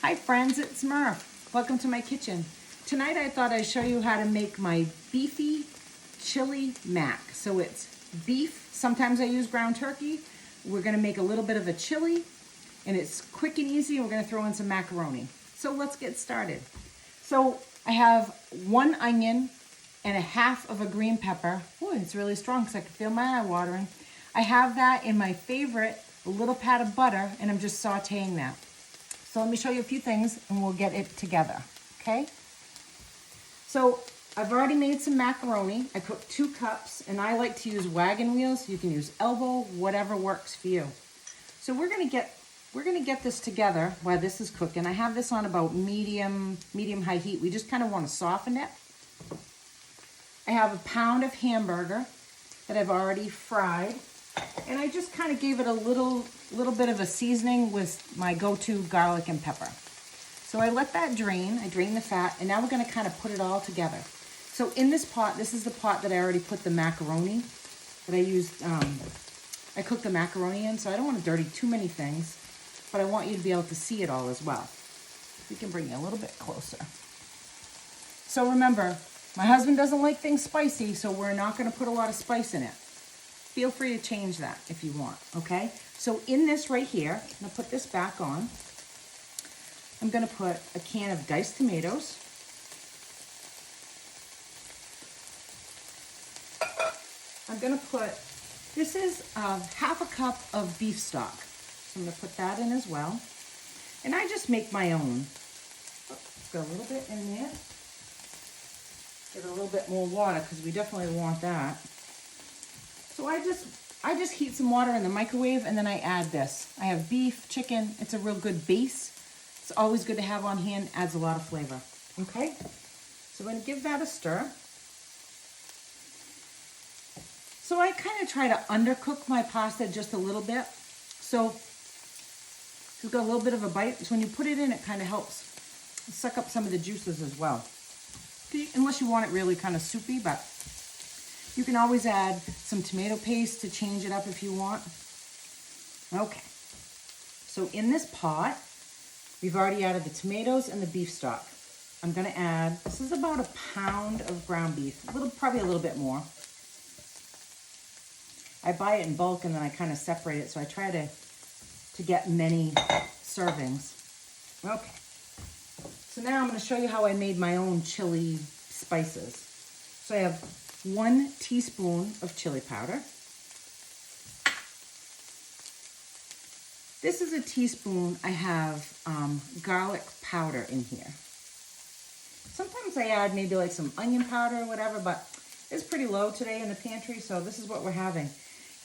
Hi friends, it's Murph. Welcome to my kitchen. Tonight I thought I'd show you how to make my beefy chili mac. So it's beef, sometimes I use ground turkey. We're gonna make a little bit of a chili and it's quick and easy and we're gonna throw in some macaroni. So let's get started. So I have 1 onion and a half of a green pepper. Oh, it's really strong because I can feel my eye watering. I have that in my favorite, a little pat of butter, and I'm just sauteing that. So let me show you a few things and we'll get it together, okay? So I've already made some macaroni. I cooked 2 cups and I like to use wagon wheels. You can use elbow, whatever works for you. So we're gonna get this together while this is cooking. I have this on about medium high heat. We just kind of want to soften it. I have a pound of hamburger that I've already fried. And I just kind of gave it a little bit of a seasoning with my go-to garlic and pepper. So I let that drain. I drain the fat, and now we're going to kind of put it all together. So in this pot, this is the pot that I already put the macaroni that I used. I cooked the macaroni in, so I don't want to dirty too many things, but I want you to be able to see it all as well. We can bring you a little bit closer. So remember, my husband doesn't like things spicy, so we're not going to put a lot of spice in it. Feel free to change that if you want, okay? So in this right here, I'm gonna put this back on. I'm gonna put a can of diced tomatoes. I'm gonna put, this is half a cup of beef stock. So I'm gonna put that in as well. And I just make my own. Let's go a little bit in there. Get a little bit more water because we definitely want that. So I just heat some water in the microwave and then I add this. I have beef, chicken. It's a real good base. It's always good to have on hand. Adds a lot of flavor. Okay? So we're going to give that a stir. So I kind of try to undercook my pasta just a little bit. So it's got a little bit of a bite. So when you put it in, it kind of helps suck up some of the juices as well. Unless you want it really kind of soupy, but you can always add some tomato paste to change it up if you want. Okay. So in this pot, we've already added the tomatoes and the beef stock. I'm gonna add, this is about a pound of ground beef, probably a little bit more. I buy it in bulk and then I kind of separate it, so I try to get many servings. Okay. So now I'm gonna show you how I made my own chili spices. So I have 1 teaspoon of chili powder. This is a teaspoon. I have garlic powder in here. Sometimes I add maybe like some onion powder or whatever, but it's pretty low today in the pantry, so this is what we're having.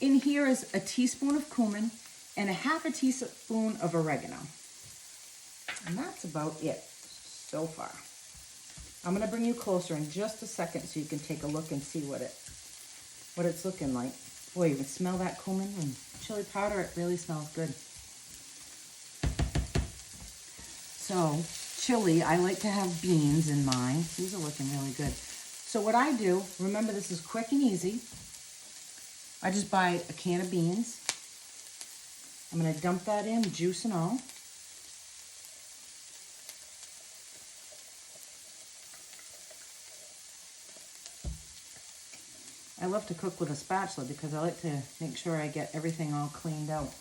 In here is a teaspoon of cumin and a half a teaspoon of oregano. And that's about it so far. I'm gonna bring you closer in just a second so you can take a look and see what it's looking like. Boy, you can smell that cumin and chili powder. It really smells good. So chili, I like to have beans in mine. These are looking really good. So what I do, remember this is quick and easy. I just buy a can of beans. I'm gonna dump that in, juice and all. I love to cook with a spatula because I like to make sure I get everything all cleaned out.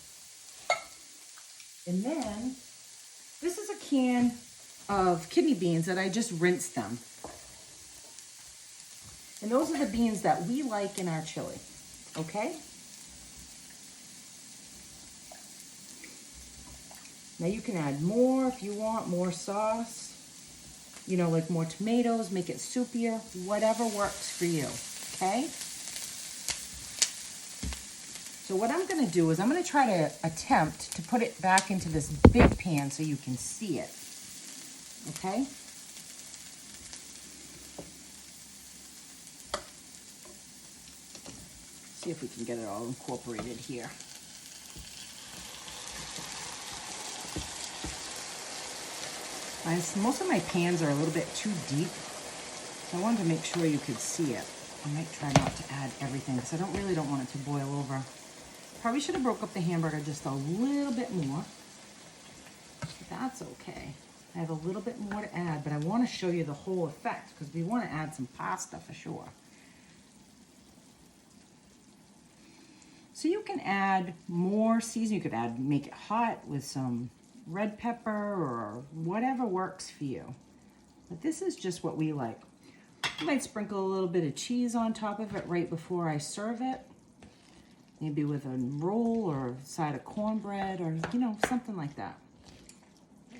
And then, this is a can of kidney beans that I just rinsed them. And those are the beans that we like in our chili, okay? Now you can add more if you want, more sauce, you know, like more tomatoes, make it soupier, whatever works for you, okay? So what I'm gonna do is I'm gonna try to attempt to put it back into this big pan so you can see it, okay? See if we can get it all incorporated here. Most of my pans are a little bit too deep, so I wanted to make sure you could see it. I might try not to add everything because I really don't want it to boil over. Probably should have broke up the hamburger just a little bit more. That's that's okay. I have a little bit more to add, but I want to show you the whole effect because we want to add some pasta for sure. So you can add more seasoning. You could make it hot with some red pepper or whatever works for you. But this is just what we like. I might sprinkle a little bit of cheese on top of it right before I serve it. Maybe with a roll or a side of cornbread or, you know, something like that.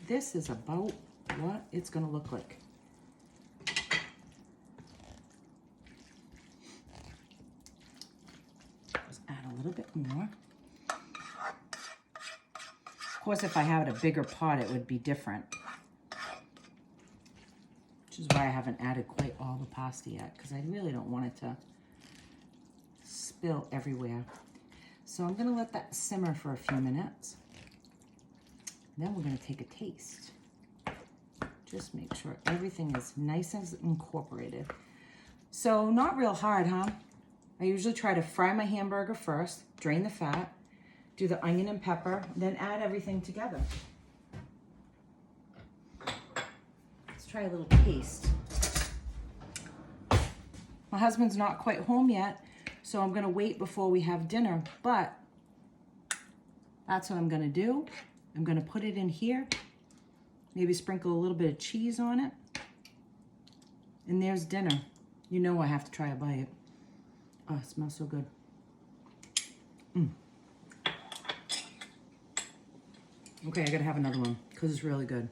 This is about what it's going to look like. Just add a little bit more. Of course, if I had a bigger pot, it would be different. Which is why I haven't added quite all the pasta yet, because I really don't want it to spill everywhere. So I'm going to let that simmer for a few minutes. Then we're going to take a taste. Just make sure everything is nice and incorporated. So not real hard, huh? I usually try to fry my hamburger first, drain the fat, do the onion and pepper, then add everything together. Let's try a little taste. My husband's not quite home yet, so I'm gonna wait before we have dinner, but that's what I'm gonna do. I'm gonna put it in here, maybe sprinkle a little bit of cheese on it, and there's dinner. You know I have to try a bite. Oh, it smells so good. Okay, I gotta have another one because it's really good.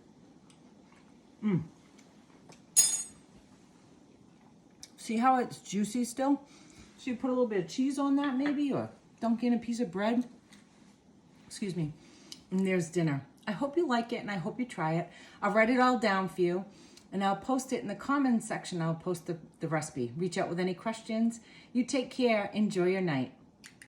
See how it's juicy still? So you put a little bit of cheese on that maybe, or dunk in a piece of bread. Excuse me. And there's dinner. I hope you like it and I hope you try it. I'll write it all down for you and I'll post it in the comments section. I'll post the recipe. Reach out with any questions. You take care. Enjoy your night.